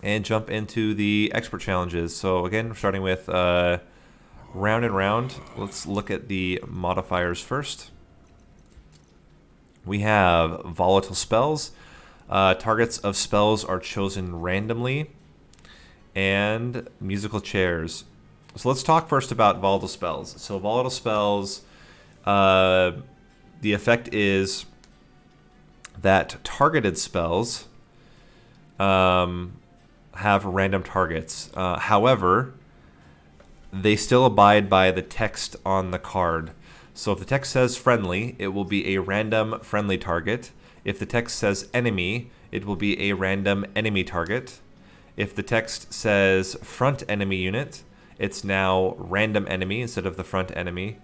and jump into the expert challenges. So again, starting with round and round. Let's look at the modifiers first. We have volatile spells. Targets of spells are chosen randomly, and musical chairs. So let's talk first about volatile spells. So volatile spells, the effect is that targeted spells have random targets. However, they still abide by the text on the card. So if the text says friendly, it will be a random friendly target. If the text says enemy, it will be a random enemy target. If the text says front enemy unit, it's now random enemy instead of the front enemy.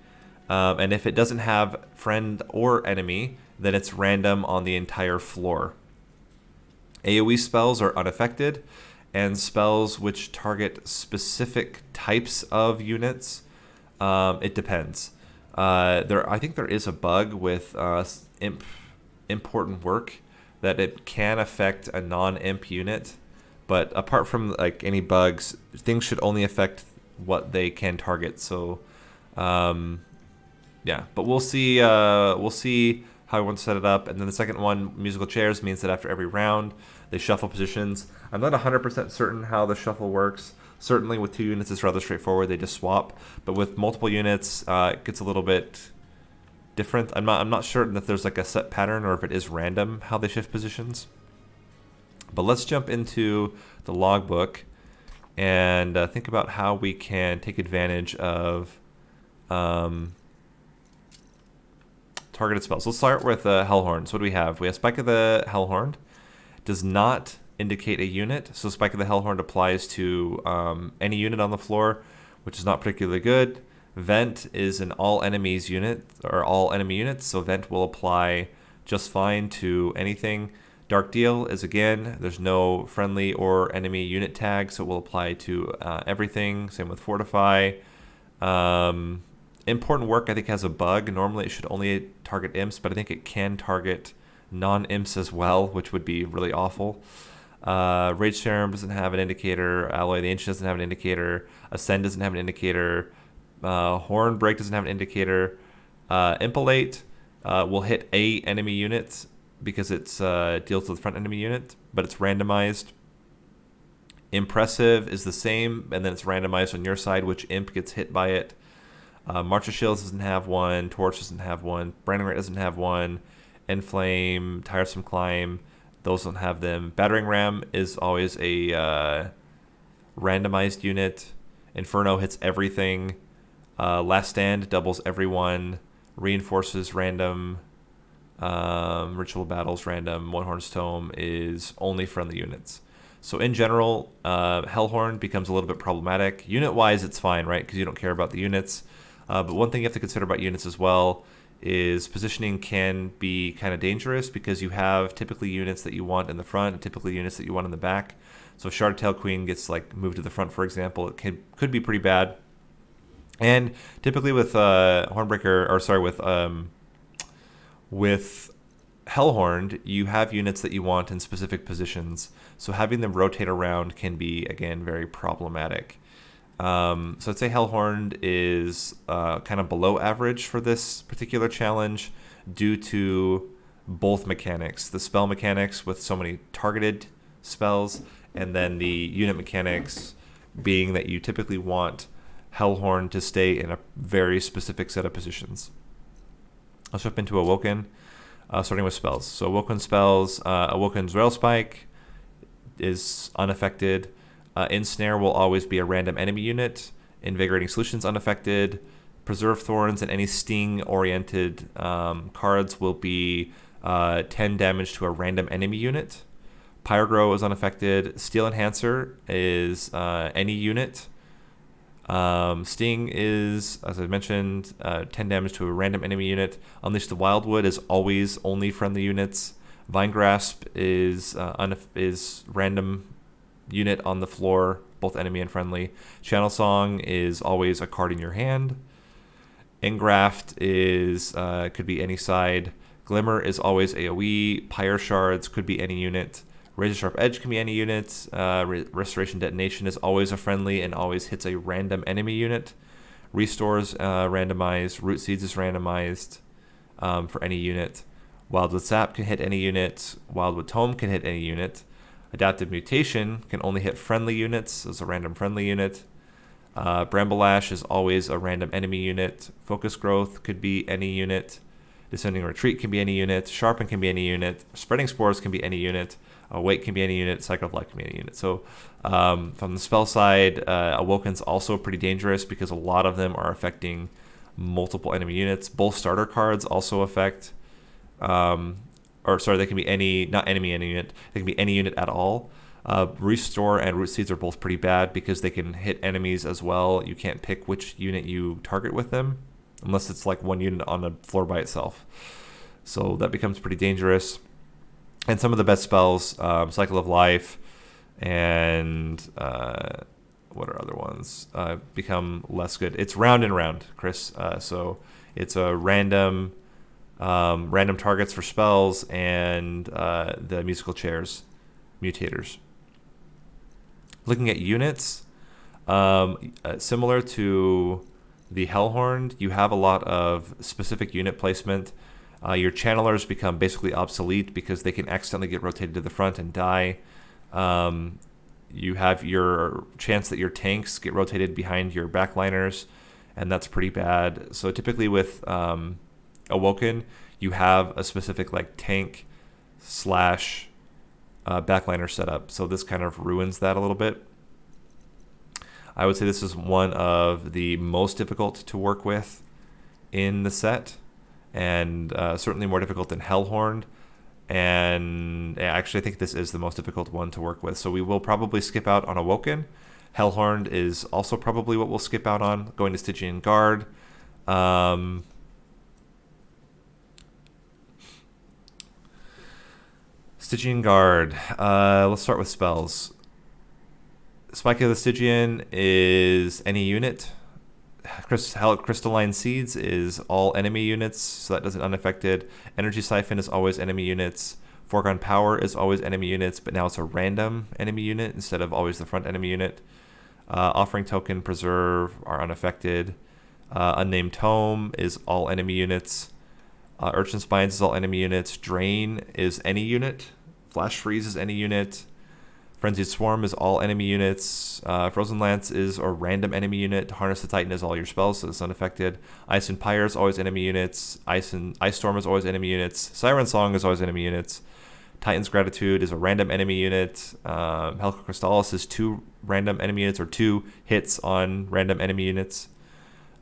And if it doesn't have friend or enemy, then it's random on the entire floor. AoE spells are unaffected, and spells which target specific types of units, it depends. I think there is a bug with important work that it can affect a non-imp unit, but apart from like any bugs, things should only affect what they can target. So, yeah, but we'll see. We'll see how we want to set it up. And then the second one, musical chairs, means that after every round, they shuffle positions. I'm not 100% certain how the shuffle works. Certainly with 2 units, it's rather straightforward. They just swap. But with multiple units, it gets a little bit different. I'm not certain if there's like a set pattern or if it is random how they shift positions. But let's jump into the logbook and think about how we can take advantage of targeted spells. Let's start with Hellhorn. So what do we have? We have Spike of the Hellhorn. Does not indicate a unit. So Spike of the Hellhorn applies to any unit on the floor, which is not particularly good. Vent is an all enemies unit, or all enemy units, so Vent will apply just fine to anything. Dark Deal is, again, there's no friendly or enemy unit tag, so it will apply to everything. Same with Fortify. Important Work, I think, has a bug. Normally it should only target imps, but I think it can target non-imps as well, which would be really awful. Rage Serum doesn't have an indicator. Alloy the Ancient doesn't have an indicator. Ascend doesn't have an indicator. Horn Break doesn't have an indicator. Impalate will hit a enemy unit because it deals with the front enemy unit, but it's randomized. Impressive is the same, and then it's randomized on your side which imp gets hit by it. March of Shields doesn't have one. Torch doesn't have one. Branding Rate doesn't have one. Enflame, Tiresome Climb, those don't have them. Battering Ram is always a randomized unit. Inferno hits everything. Last Stand doubles everyone. Reinforces random. Ritual Battles random. One Horn's Tome is only friendly units. So in general, Hellhorn becomes a little bit problematic. Unit-wise, it's fine, right? Because you don't care about the units. But one thing you have to consider about units as well is positioning can be kind of dangerous because you have typically units that you want in the front and typically units that you want in the back. So if Shard Tail Queen gets like moved to the front, for example, it could be pretty bad. And typically with Hornbreaker, or sorry, with Hellhorn, you have units that you want in specific positions. So having them rotate around can be, again, very problematic. So I'd say Hellhorn is kind of below average for this particular challenge due to both mechanics. The spell mechanics with so many targeted spells, and then the unit mechanics being that you typically want Hellhorn to stay in a very specific set of positions. Let's jump into Awoken, starting with spells. So Awoken spells, Awoken's Rail Spike is unaffected. Ensnare will always be a random enemy unit. Invigorating Solutions unaffected. Preserve Thorns and any sting-oriented cards will be 10 damage to a random enemy unit. Pyrogrow is unaffected. Steel Enhancer is any unit. Sting is, as I mentioned, 10 damage to a random enemy unit. Unleash the Wildwood is always only friendly units. Vine Grasp is random unit on the floor, both enemy and friendly. Channel Song is always a card in your hand. Engraft is could be any side. Glimmer is always AoE. Pyre Shards could be any unit. Razor Sharp Edge can be any unit. Restoration Detonation is always a friendly and always hits a random enemy unit. Restores randomized. Root Seeds is randomized for any unit. Wildwood Sap can hit any unit. Wildwood Tome can hit any unit. Adaptive Mutation can only hit friendly units as a random friendly unit. Bramble Lash is always a random enemy unit. Focus Growth could be any unit. Descending Retreat can be any unit. Sharpen can be any unit. Spreading Spores can be any unit. Awake can be any unit. Cycle of Light can be any unit. So from the spell side, Awoken's also pretty dangerous because a lot of them are affecting multiple enemy units. Both starter cards also affect, they can be any, not enemy unit, they can be any unit at all. Restore and Root Seeds are both pretty bad because they can hit enemies as well. You can't pick which unit you target with them unless it's like one unit on the floor by itself. So that becomes pretty dangerous. And some of the best spells, Cycle of Life and what are other ones, become less good. It's round and round, Chris. So it's a random targets for spells and the musical chairs, mutators. Looking at units, similar to the Hellhorn, you have a lot of specific unit placement. Your channelers become basically obsolete because they can accidentally get rotated to the front and die. You have your chance that your tanks get rotated behind your backliners, and that's pretty bad. So typically with Awoken, you have a specific like tank slash backliner setup. So this kind of ruins that a little bit. I would say this is one of the most difficult to work with in the set, and certainly more difficult than Hellhorn. And actually, I think this is the most difficult one to work with. So we will probably skip out on Awoken. Hellhorn is also probably what we'll skip out on, going to Stygian Guard. Stygian Guard. Let's start with spells. Spike of the Stygian is any unit. Crystalline Seeds is all enemy units, so that doesn't unaffected. Energy Siphon is always enemy units. Foregone Power is always enemy units, but now it's a random enemy unit instead of always the front enemy unit. Offering Token, Preserve are unaffected. Unnamed Tome is all enemy units. Urchin Spines is all enemy units. Drain is any unit. Flash Freeze is any unit. Frenzied Swarm is all enemy units. Frozen Lance is a random enemy unit. Harness the Titan is all your spells, so it's unaffected. Ice and Pyre is always enemy units. Ice Storm is always enemy units. Siren Song is always enemy units. Titan's Gratitude is a random enemy unit. Helical Crystallis is 2 random enemy units, or 2 hits on random enemy units.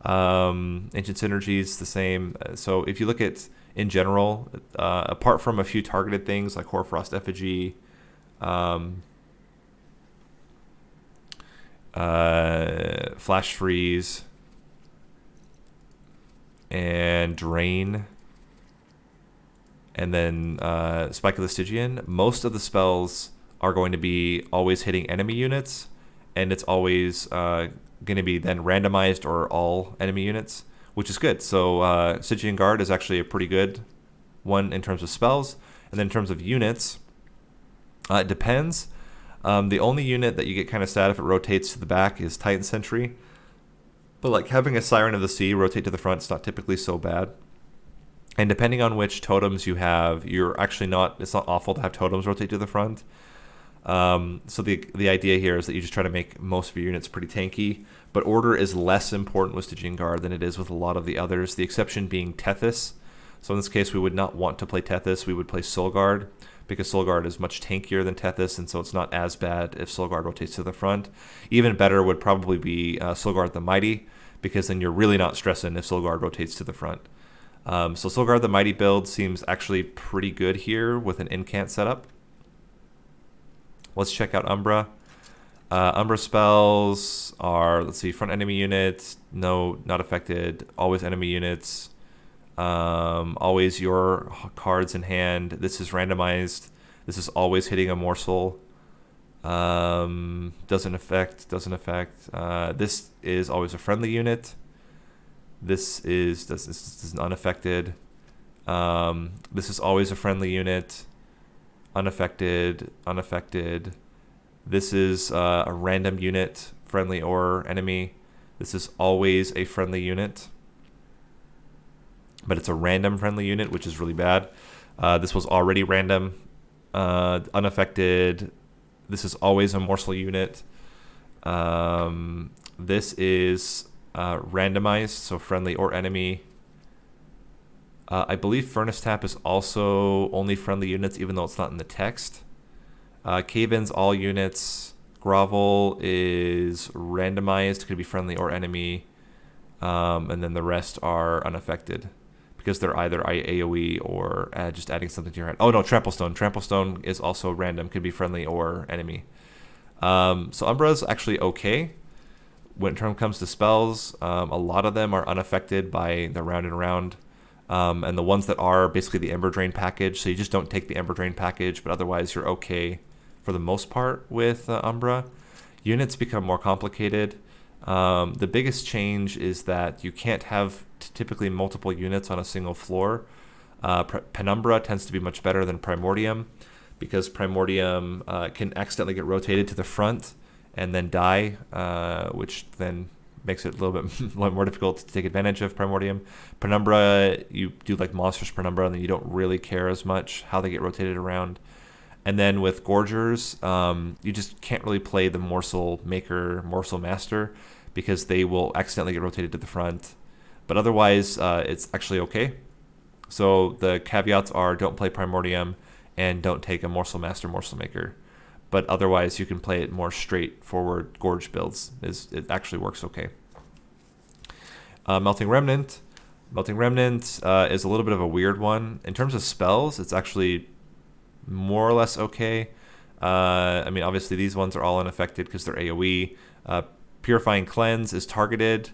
Ancient Synergies, the same. So if you look at, in general, apart from a few targeted things like Hoarfrost Effigy, Flash Freeze, and Drain, and then Spike of the Stygian, most of the spells are going to be always hitting enemy units, and it's always going to be then randomized or all enemy units, which is good. So Stygian Guard is actually a pretty good one in terms of spells. And then in terms of units, it depends. The only unit that you get kind of sad if it rotates to the back is Titan Sentry. But like having a Siren of the Sea rotate to the front is not typically so bad. And depending on which totems you have, you're actually not, it's not awful to have totems rotate to the front. So the idea here is that you just try to make most of your units pretty tanky, but order is less important with Stygian Guard than it is with a lot of the others, the exception being Tethys. So in this case, we would not want to play Tethys, we would play Soul Guard, because Soul Guard is much tankier than Tethys, and so it's not as bad if Soul Guard rotates to the front. Even better would probably be Soul Guard the Mighty, because then you're really not stressing if Soul Guard rotates to the front. So Soul Guard the Mighty build seems actually pretty good here with an incant setup. Let's check out Umbra. Umbra spells are, let's see, front enemy units, no, not affected, always enemy units, always your cards in hand. This is randomized. This is always hitting a morsel. Doesn't affect. This is always a friendly unit. This is unaffected. This is always a friendly unit. unaffected, unaffected. This is a random unit, friendly or enemy. This is always a friendly unit, but it's a random friendly unit, which is really bad. This was already random, unaffected. This is always a morsel unit. This is randomized, so friendly or enemy. I believe Furnace Tap is also only friendly units, even though it's not in the text. Cave-ins, all units. Grovel is randomized, could be friendly or enemy. And then the rest are unaffected, because they're either AoE or just adding something to your hand. Oh no, Trample Stone. Trample Stone is also random, could be friendly or enemy. So Umbra is actually okay. When it comes to spells, a lot of them are unaffected by the round and round. And the ones that are basically the Ember Drain package, so you just don't take the Ember Drain package, but otherwise you're okay for the most part with Umbra. Units become more complicated. The biggest change is that you can't have typically multiple units on a single floor. Penumbra tends to be much better than Primordium, because Primordium can accidentally get rotated to the front and then die, which then makes it a little bit more difficult to take advantage of Primordium. Penumbra, you do like monstrous Penumbra, and then you don't really care as much how they get rotated around. And then with Gorgers, you just can't really play the Morsel Maker, Morsel Master, because they will accidentally get rotated to the front. But otherwise, it's actually okay. So the caveats are don't play Primordium and don't take a Morsel Master, Morsel Maker. But otherwise, you can play it more straightforward Gorge builds. It actually works okay. Melting Remnant. Melting Remnant is a little bit of a weird one. In terms of spells, it's actually more or less okay. I mean, obviously, these ones are all unaffected because they're AoE. Purifying Cleanse is targeted.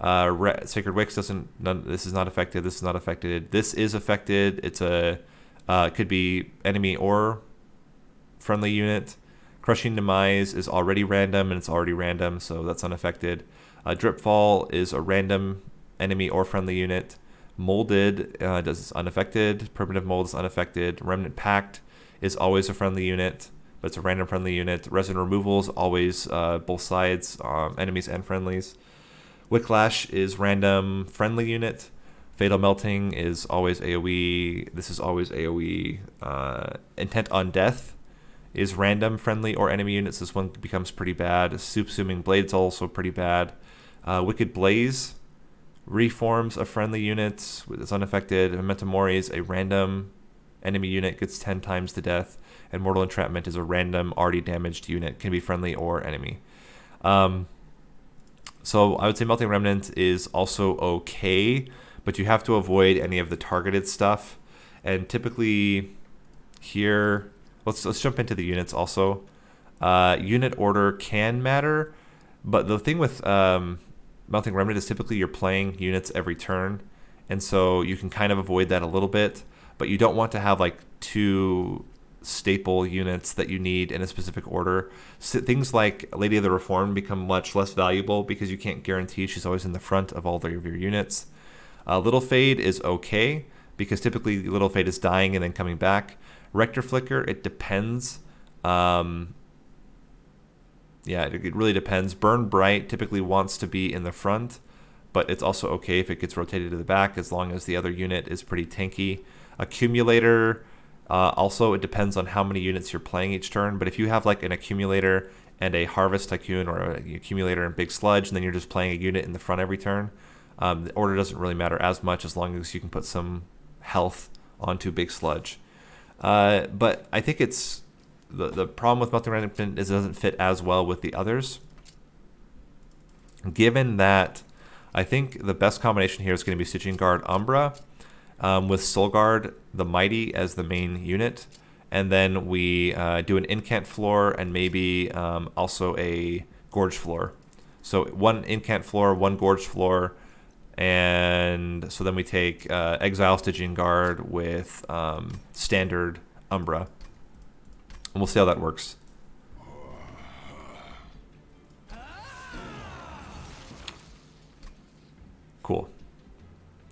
Sacred Wicks doesn't. This is not affected. This is not affected. This is affected. It's a could be enemy or friendly unit. Crushing Demise is already random, and it's already random, so that's unaffected. Dripfall is a random enemy or friendly unit. Molded is unaffected. Primitive Mold is unaffected. Remnant Pact is always a friendly unit, but it's a random friendly unit. Resin Removal is always both sides, enemies and friendlies. Wicklash is random friendly unit. Fatal Melting is always AoE. This is always AoE. Intent on Death is random friendly or enemy units. This one becomes pretty bad. Soup-Suming Blade is also pretty bad. Wicked Blaze reforms a friendly unit. It's unaffected. Memento Mori is a random enemy unit, gets 10 times the death. And Mortal Entrapment is a random already damaged unit, can be friendly or enemy. So I would say Melting Remnant is also okay, but you have to avoid any of the targeted stuff. And typically here, let's jump into the units also. Unit order can matter, but the thing with Melting Remnant is typically you're playing units every turn, and so you can kind of avoid that a little bit, but you don't want to have like two staple units that you need in a specific order. So things like Lady of the Reformed become much less valuable because you can't guarantee she's always in the front of all of your units. Little Fade is okay because typically Little Fade is dying and then coming back. Rector Flicker, it depends. Yeah, it really depends. Burn Bright typically wants to be in the front, but it's also okay if it gets rotated to the back as long as the other unit is pretty tanky. Accumulator, also it depends on how many units you're playing each turn, but if you have like an Accumulator and a Harvest Tycoon or an Accumulator and Big Sludge, and then you're just playing a unit in the front every turn, the order doesn't really matter as much as long as you can put some health onto Big Sludge. But I think it's the problem with Melting Remnant is it doesn't fit as well with the others. Given that, I think the best combination here is going to be Stygian Guard Umbra with Soul Guard the Mighty as the main unit, and then we do an Incant floor and maybe also a Gorge floor. So one Incant floor, one Gorge floor, and so then we take Exile Stygian Guard with standard Umbra. And we'll see how that works. Cool.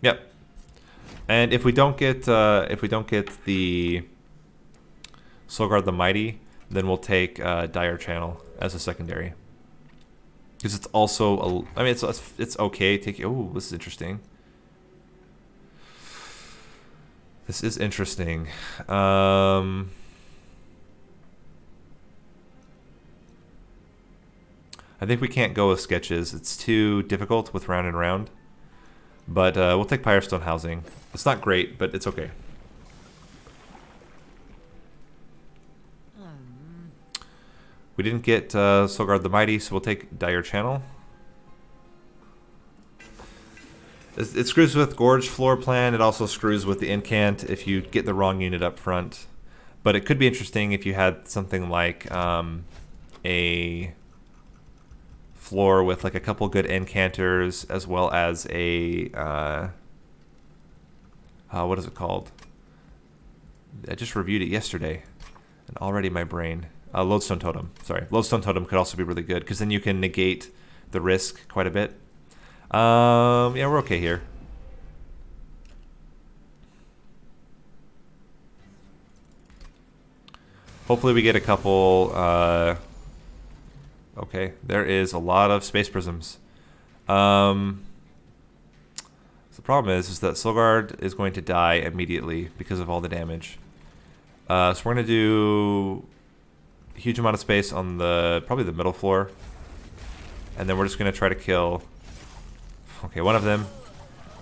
Yep. And if we don't get the Soul Guard the Mighty. Then we'll take Dire Channel as a secondary. Because it's also, I mean, it's okay. Oh, this is interesting. This is interesting. I think we can't go with sketches. It's too difficult with round and round. But we'll take Firestone Housing. It's not great, but it's okay. We didn't get Soul Guard the Mighty, so we'll take Dire Channel. It screws with Gorge floor plan. It also screws with the incant if you get the wrong unit up front. But it could be interesting if you had something like a floor with like a couple good incanters, as well as a what is it called? I just reviewed it yesterday, and already my brain. Lodestone Totem. Sorry, Lodestone Totem could also be really good because then you can negate the risk quite a bit. Yeah, we're okay here. Hopefully we get a couple. Okay, there is a lot of space prisms. So the problem is that Soul Guard is going to die immediately because of all the damage. So we're going to do a huge amount of space on probably the middle floor. And then we're just going to try to kill... Okay, one of them.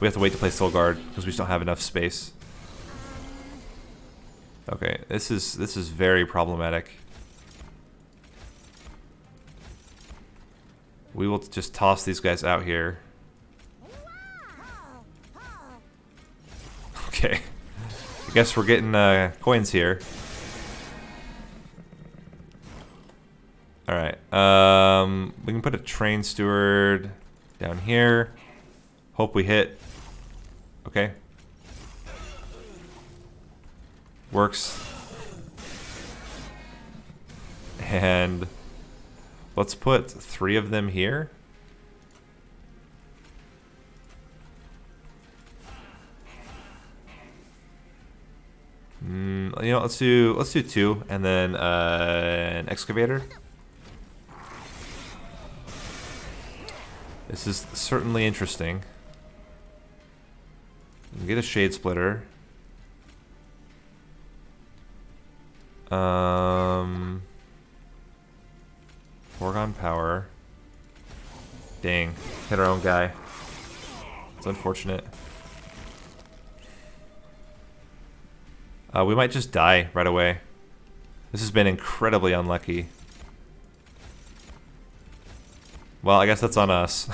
We have to wait to play Soul Guard because we just don't have enough space. Okay, this is very problematic. We will just toss these guys out here. Okay. I guess we're getting coins here. Alright. We can put a Train Steward down here. Hope we hit. Okay. Works. And let's put 3 of them here. You know, let's do 2 and then an excavator. This is certainly interesting. Get a shade splitter. Foregone power. Dang, hit our own guy. It's unfortunate. We might just die right away. This has been incredibly unlucky. Well, I guess that's on us.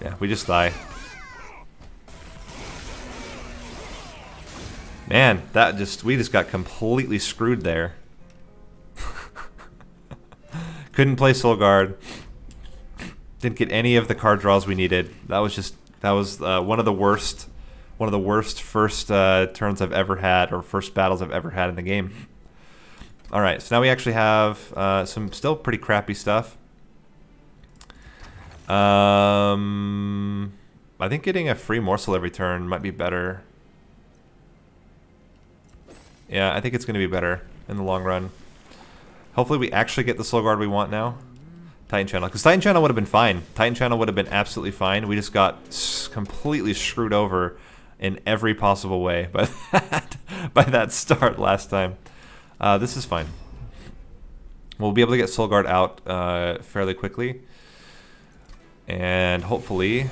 Yeah, we just die. Man, we just got completely screwed there. Couldn't play Soul Guard. Didn't get any of the card draws we needed. That was one of the worst first turns I've ever had, or first battles I've ever had in the game. All right, so now we actually have some still pretty crappy stuff. I think getting a free morsel every turn might be better. Yeah, I think it's going to be better in the long run. Hopefully we actually get the Soul Guard we want now. Titan Channel. Because Titan Channel would have been fine. Titan Channel would have been absolutely fine. We just got completely screwed over in every possible way by that start last time. This is fine. We'll be able to get Soul Guard out fairly quickly. And hopefully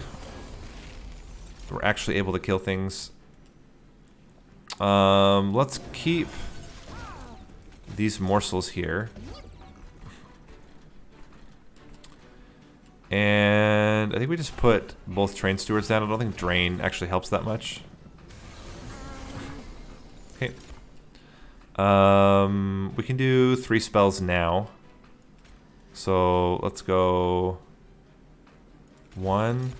we're actually able to kill things. Let's keep these morsels here. And I think we just put both Train Stewards down. I don't think Drain actually helps that much. Okay. We can do 3 spells now. So let's go 1,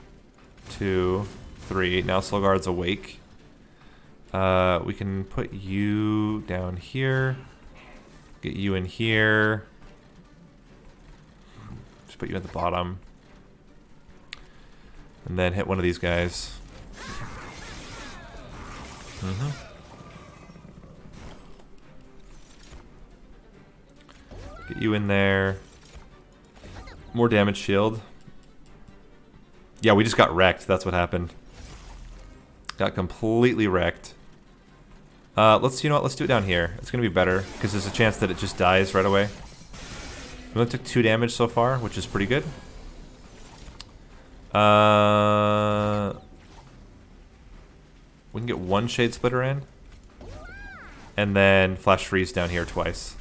2, 3. Now Soul Guard's awake. We can put you down here. Get you in here. Just put you at the bottom. And then hit one of these guys. Get you in there. More damage shield. Yeah, we just got wrecked. That's what happened. Got completely wrecked. You know what? Let's do it down here. It's gonna be better because there's a chance that it just dies right away. We only took 2 damage so far, which is pretty good. We can get 1 Shade Splitter in. And then Flash Freeze down here twice.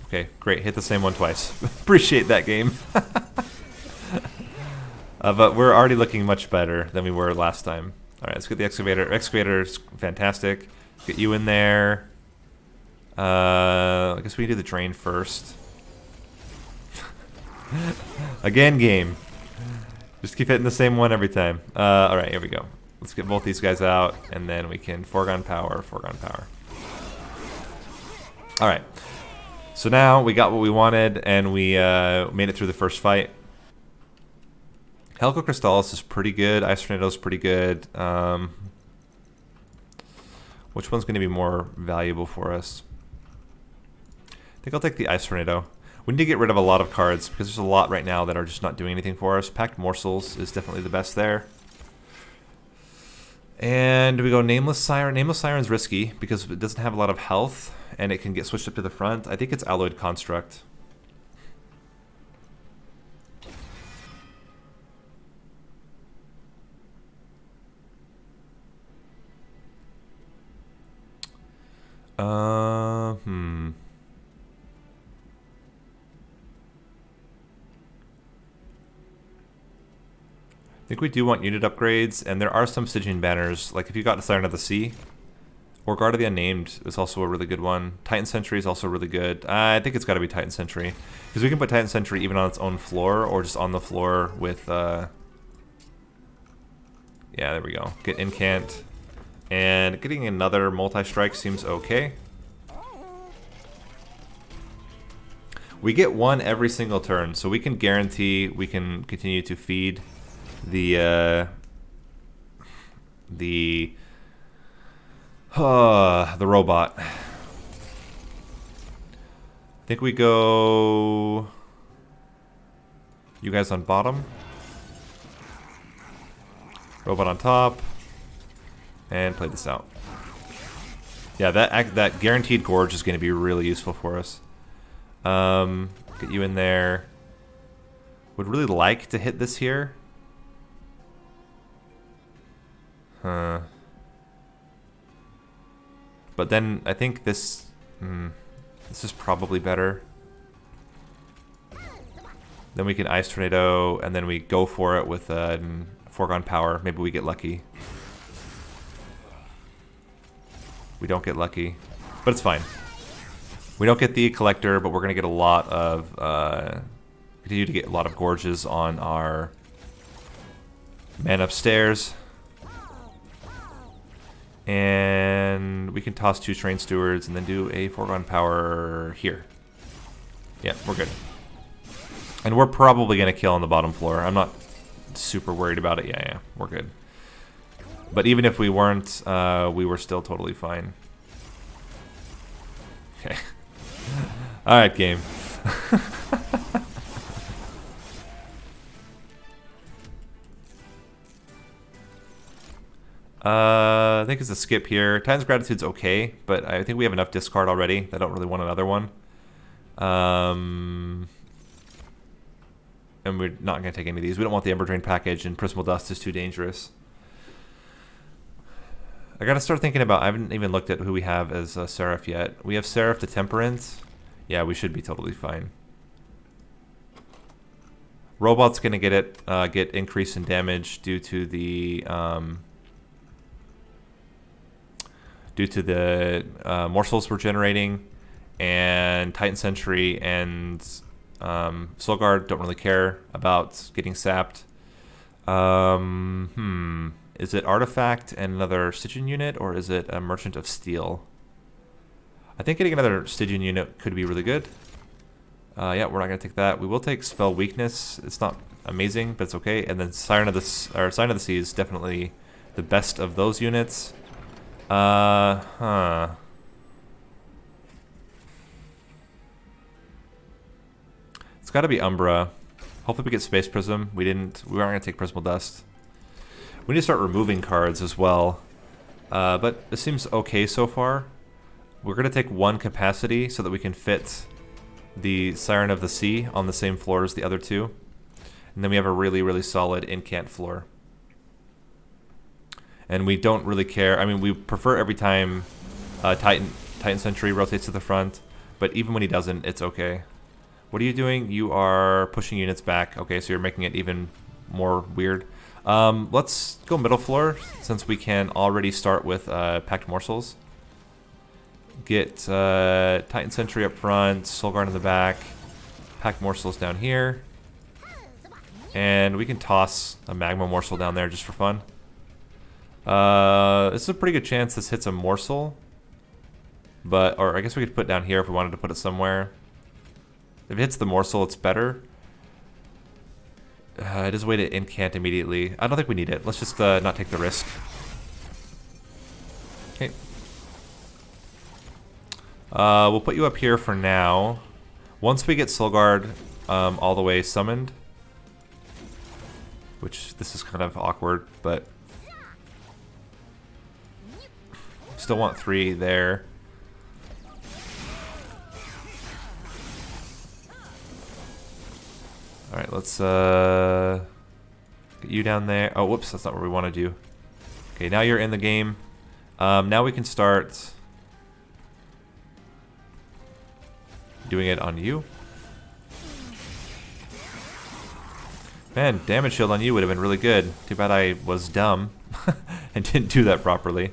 Okay, great. Hit the same one twice. Appreciate that game. But we're already looking much better than we were last time. Alright, let's get the Excavator. Excavator's fantastic. Get you in there. I guess we can do the Drain first. Again, game. Just keep hitting the same one every time. Alright, here we go. Let's get both these guys out, and then we can foregone power, foregone power. Alright. So now we got what we wanted, and we made it through the first fight. Helical Crystallis is pretty good. Ice Tornado is pretty good. Which one's going to be more valuable for us? I think I'll take the Ice Tornado. We need to get rid of a lot of cards, because there's a lot right now that are just not doing anything for us. Packed Morsels is definitely the best there. And we go Nameless Siren. Nameless Siren's risky, because it doesn't have a lot of health, and it can get switched up to the front. I think it's Alloyed Construct. I think we do want unit upgrades, and there are some Stygian banners. Like if you got the Siren of the Sea, or Guard of the Unnamed is also a really good one. Titan Sentry is also really good. I think it's got to be Titan Sentry, because we can put Titan Sentry even on its own floor, or just on the floor with. Yeah, there we go. Get Incant, and getting another multi-strike seems okay. We get 1 every single turn, so we can guarantee we can continue to feed the robot. I think we go you guys on bottom, robot on top, and play this out. Yeah, that guaranteed gorge is going to be really useful for us. Get you in there. Would really like to hit this here. But then I think this is probably better. Then we can Ice Tornado, and then we go for it with foregone power. Maybe we get lucky. We don't get lucky, but it's fine. We don't get the Collector, but we're gonna get a lot of continue to get a lot of gorges on our man upstairs. And we can toss 2 Train Stewards and then do a foregone power here. Yeah, we're good. And we're probably going to kill on the bottom floor. I'm not super worried about it. Yeah, we're good. But even if we weren't, we were still totally fine. Okay. Alright, game. I think it's a skip here. Titan's Gratitude's okay, but I think we have enough discard already. I don't really want another one. And we're not going to take any of these. We don't want the Ember Drain package, and Prismal Dust is too dangerous. I got to start thinking about... I haven't even looked at who we have as Seraph yet. We have Seraph to Temperance. Yeah, we should be totally fine. Robot's going to get increase in damage due to the... morsels we're generating, and Titan Sentry and Soul Guard don't really care about getting sapped. Is it Artifact and another Stygian unit, or is it a Merchant of Steel? I think getting another Stygian unit could be really good. Yeah, we're not going to take that. We will take Spell Weakness. It's not amazing, but it's okay. And then Sign of the Sea is definitely the best of those units. Huh. It's got to be Umbra. Hopefully we get Space Prism. We aren't going to take Prismal Dust. We need to start removing cards as well. But this seems okay so far. We're going to take one capacity so that we can fit the Siren of the Sea on the same floor as the other two. And then we have a really, really solid incant floor. And we don't really care. I mean, we prefer every time Titan Sentry rotates to the front. But even when he doesn't, it's okay. What are you doing? You are pushing units back. Okay, so you're making it even more weird. Let's go middle floor, since we can already start with Packed Morsels. Get Titan Sentry up front, Soul Guard in the back, Packed Morsels down here. And we can toss a Magma Morsel down there just for fun. This is a pretty good chance this hits a Morsel. Or I guess we could put it down here if we wanted to put it somewhere. If it hits the Morsel, it's better. It is a way to incant immediately. I don't think we need it. Let's just not take the risk. Okay. We'll put you up here for now. Once we get Soul Guard all the way summoned, which this is kind of awkward, but still want 3 there. Alright, let's get you down there. Oh, whoops, that's not what we want to do. Okay, now you're in the game. Now we can start doing it on you. Man, damage shield on you would have been really good. Too bad I was dumb and didn't do that properly.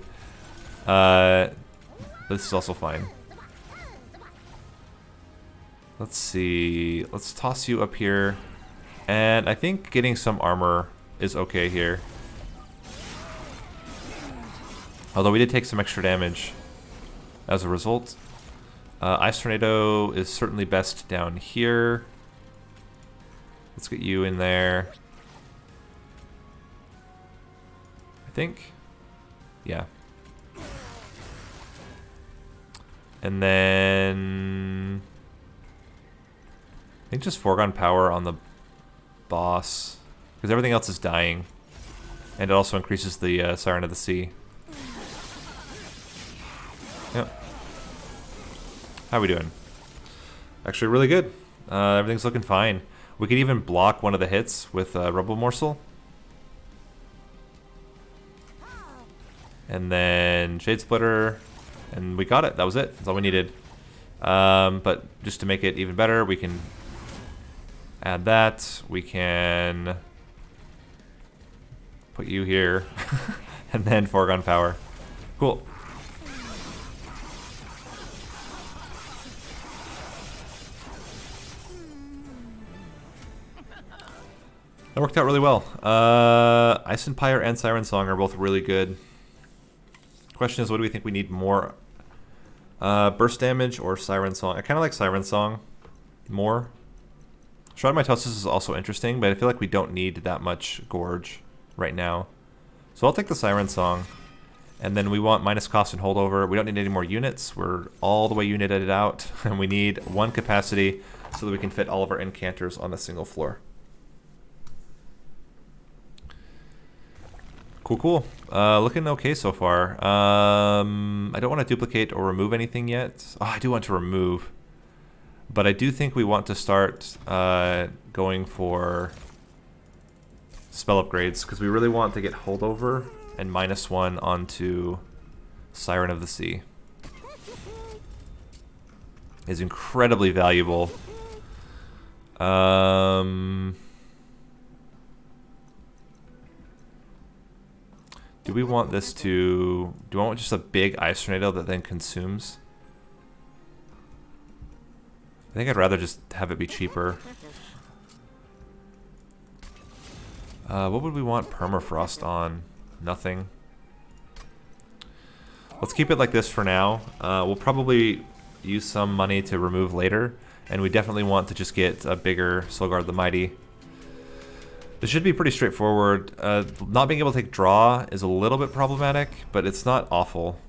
This is also fine. Let's see. Let's toss you up here. And I think getting some armor is okay here. Although we did take some extra damage as a result. Ice Tornado is certainly best down here. Let's get you in there. I think. Yeah. And then I think just foregone power on the boss, because everything else is dying, and it also increases the Siren of the Sea. Yep. How are we doing? Actually, really good. Everything's looking fine. We could even block one of the hits with Rumble Morsel, and then Shade Splitter, and we got it. That was it. That's all we needed. But just to make it even better, we can add that. We can put you here, and then foregone power. Cool. That worked out really well. Ice Empire and Siren Song are both really good. Question is, what do we think we need more? Burst damage or Siren Song? I kind of like Siren Song more. Shroud of Mitosis is also interesting, but I feel like we don't need that much Gorge right now. So I'll take the Siren Song. And then we want minus cost and holdover. We don't need any more units. We're all the way united out. And we need 1 capacity so that we can fit all of our incanters on a single floor. Cool, cool. Looking okay so far. I don't want to duplicate or remove anything yet. Oh, I do want to remove. But I do think we want to start going for spell upgrades, because we really want to get holdover and -1 onto Siren of the Sea. Is incredibly valuable. Do we want this to... Do I want just a big Ice Tornado that then consumes? I think I'd rather just have it be cheaper. What would we want Permafrost on? Nothing. Let's keep it like this for now. We'll probably use some money to remove later. And we definitely want to just get a bigger Soul Guard the Mighty. This should be pretty straightforward. Not being able to take draw is a little bit problematic, but it's not awful.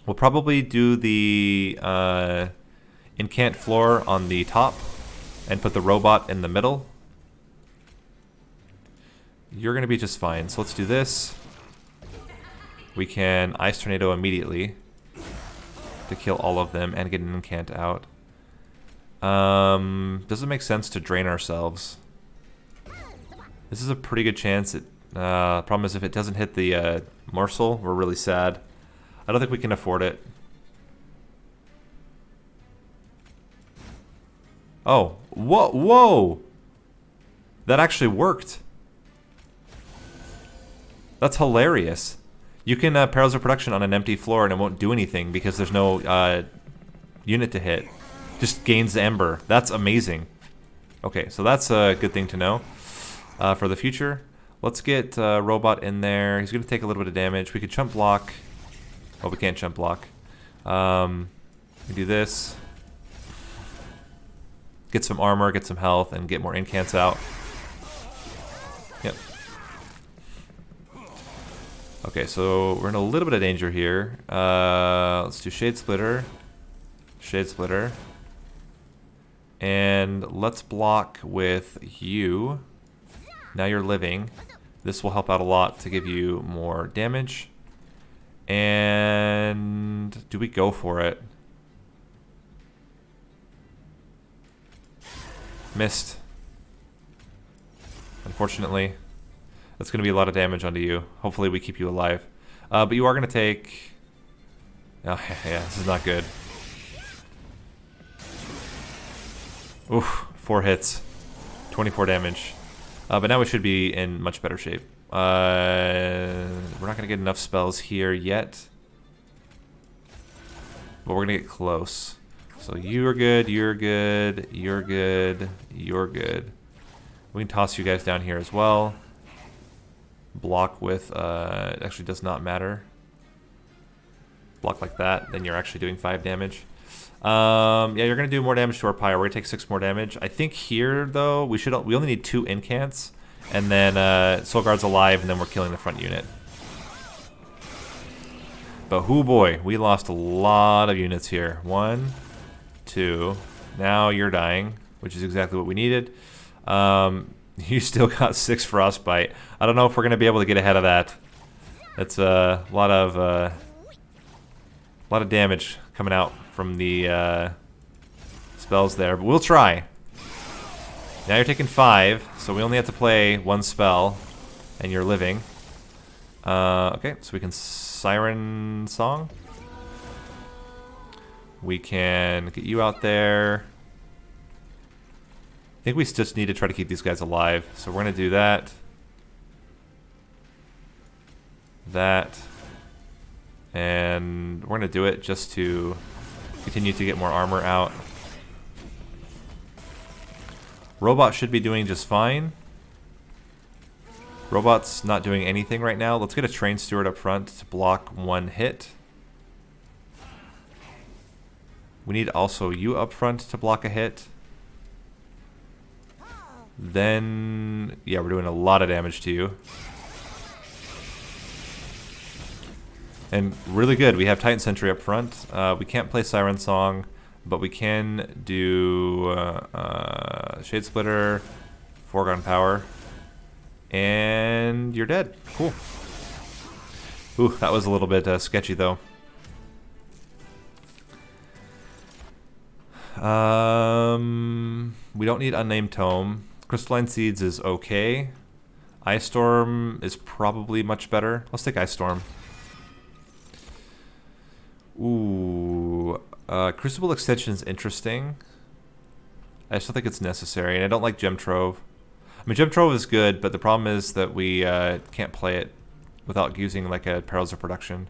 We'll probably do the incant floor on the top and put the robot in the middle. You're going to be just fine. So let's do this. We can Ice Tornado immediately to kill all of them and get an incant out. Does it make sense to drain ourselves? This is a pretty good chance. Problem is if it doesn't hit the morsel, we're really sad. I don't think we can afford it. Oh, whoa, whoa! That actually worked. That's hilarious. You can Perils of Production on an empty floor and it won't do anything because there's no unit to hit. Just gains Ember. That's amazing. Okay, so that's a good thing to know for the future. Let's get Robot in there. He's going to take a little bit of damage. We could chump block. Oh, we can't chump block. We do this. Get some armor, get some health, and get more incants out. Yep. Okay, so we're in a little bit of danger here. Let's do Shade Splitter. Shade Splitter. And let's block with you. Now you're living. This will help out a lot to give you more damage. And do we go for it? Missed. Unfortunately. That's going to be a lot of damage onto you. Hopefully we keep you alive. But you are going to take... Oh, yeah, this is not good. Oof, 4 hits. 24 damage. But now we should be in much better shape. We're not going to get enough spells here yet. But we're going to get close. So you're good, you're good, you're good, you're good. We can toss you guys down here as well. Block with, it actually does not matter. Block like that, then you're actually doing 5 damage. Yeah, you're going to do more damage to our pyre. We're going to take 6 more damage. I think here, though, we only need 2 incants. And then Soul Guard's alive, and then we're killing the front unit. But hoo boy, we lost a lot of units here. 1, 2. Now you're dying, which is exactly what we needed. You still got 6 frostbite. I don't know if we're going to be able to get ahead of that. That's a lot of damage coming out from the spells there, but we'll try. Now you're taking 5, so we only have to play 1 spell, and you're living. Okay, so we can Siren Song. We can get you out there. I think we just need to try to keep these guys alive, so we're going to do that. That. And we're going to do it just to continue to get more armor out. Robot should be doing just fine. Robot's not doing anything right now. Let's get a Train Steward up front to block 1 hit. We need also you up front to block a hit. Then, yeah, we're doing a lot of damage to you. And really good, we have Titan Sentry up front. We can't play Siren Song, but we can do Shade Splitter, Foregone Power, and you're dead. Cool. Ooh, that was a little bit sketchy though. We don't need Unnamed Tome. Crystalline Seeds is okay. Ice Storm is probably much better. Let's take Ice Storm. Ooh, Crucible Extension is interesting. I just don't think it's necessary, and I don't like Gem Trove. I mean, Gem Trove is good, but the problem is that we can't play it without using like a Perils of Production.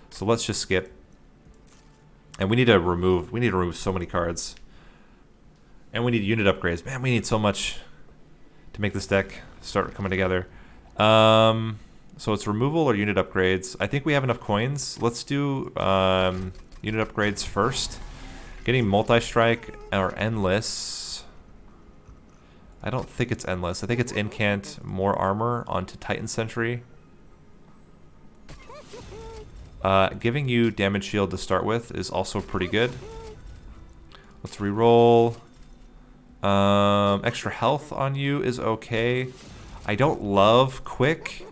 So let's just skip. And we need to remove so many cards. And we need unit upgrades. Man, we need so much to make this deck start coming together. So it's removal or unit upgrades. I think we have enough coins. Let's do unit upgrades first. Getting multi-strike or endless. I don't think it's endless. I think it's incant more armor onto Titan Sentry. Giving you damage shield to start with is also pretty good. Let's reroll. Extra health on you is okay. I don't love quick,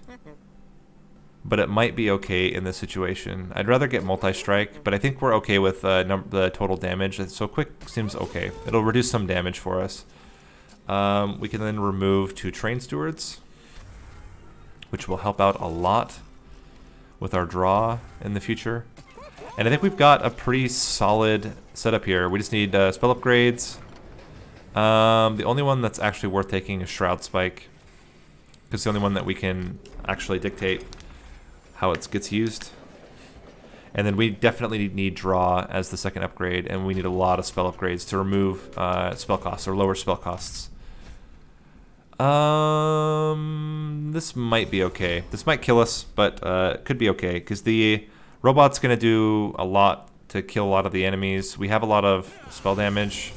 but it might be okay in this situation. I'd rather get multi-strike, but I think we're okay with the total damage. So quick seems okay. It'll reduce some damage for us. We can then remove 2 train stewards, which will help out a lot with our draw in the future. And I think we've got a pretty solid setup here. We just need spell upgrades. The only one that's actually worth taking is Shroud Spike, because it's the only one that we can actually dictate how it gets used. And then we definitely need draw as the second upgrade, and we need a lot of spell upgrades to remove spell costs or lower spell costs. This might be okay. This might kill us, but it could be okay, because the robot's going to do a lot to kill a lot of the enemies. We have a lot of spell damage,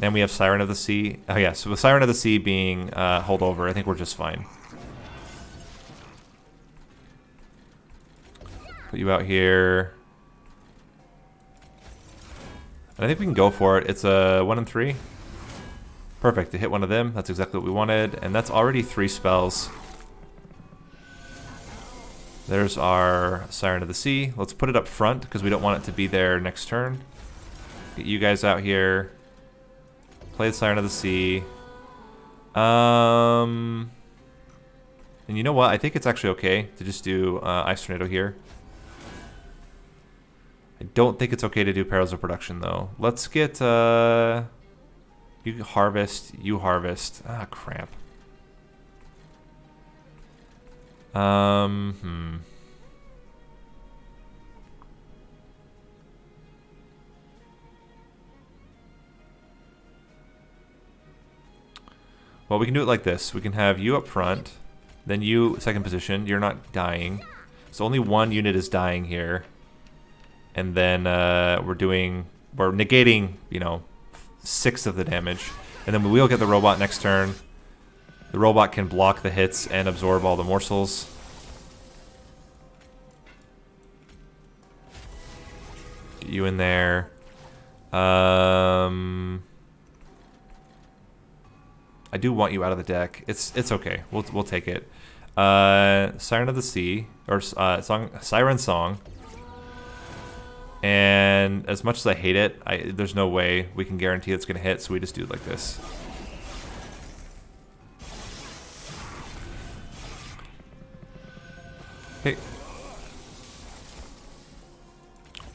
and we have Siren of the Sea. Oh yeah, so with Siren of the Sea being holdover, I think we're just fine. Put you out here. And I think we can go for it. It's a 1 and 3. Perfect, to hit one of them. That's exactly what we wanted. And that's already 3 spells. There's our Siren of the Sea. Let's put it up front because we don't want it to be there next turn. Get you guys out here. Play the Siren of the Sea. And you know what? I think it's actually okay to just do Ice Tornado here. I don't think it's okay to do Perils of Production though. Let's get you harvest, you harvest. Ah, crap. Well, we can do it like this. We can have you up front, then you second position. You're not dying. So only 1 unit is dying here. And then we're negating, you know, 6 of the damage. And then we will get the robot next turn. The robot can block the hits and absorb all the morsels. Get you in there. I do want you out of the deck. It's okay. We'll take it. Siren of the Sea, or Siren Song. And as much as I hate it, there's no way we can guarantee it's going to hit, so we just do it like this. Okay.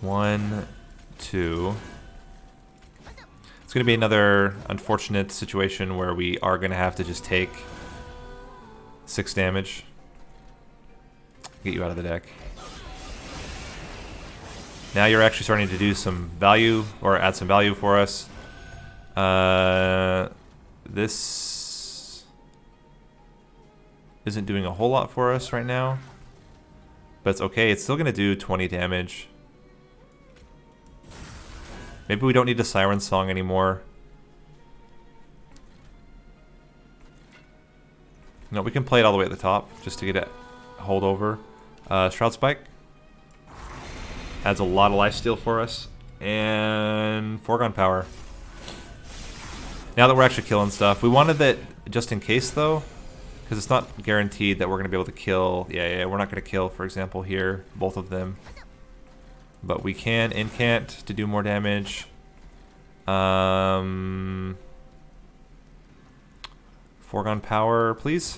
1, 2. It's going to be another unfortunate situation where we are going to have to just take 6 damage. Get you out of the deck. Now you're actually starting to do some value, or add some value for us. This isn't doing a whole lot for us right now, but it's okay. It's still going to do 20 damage. Maybe we don't need a Siren Song anymore. No, we can play it all the way at the top just to get it holdover. Shroud Spike adds a lot of lifesteal for us, and Foregone Power. Now that we're actually killing stuff, we wanted that just in case though, because it's not guaranteed that we're going to be able to kill. Yeah, we're not going to kill, for example, here, both of them. But we can incant to do more damage. Foregone Power, please.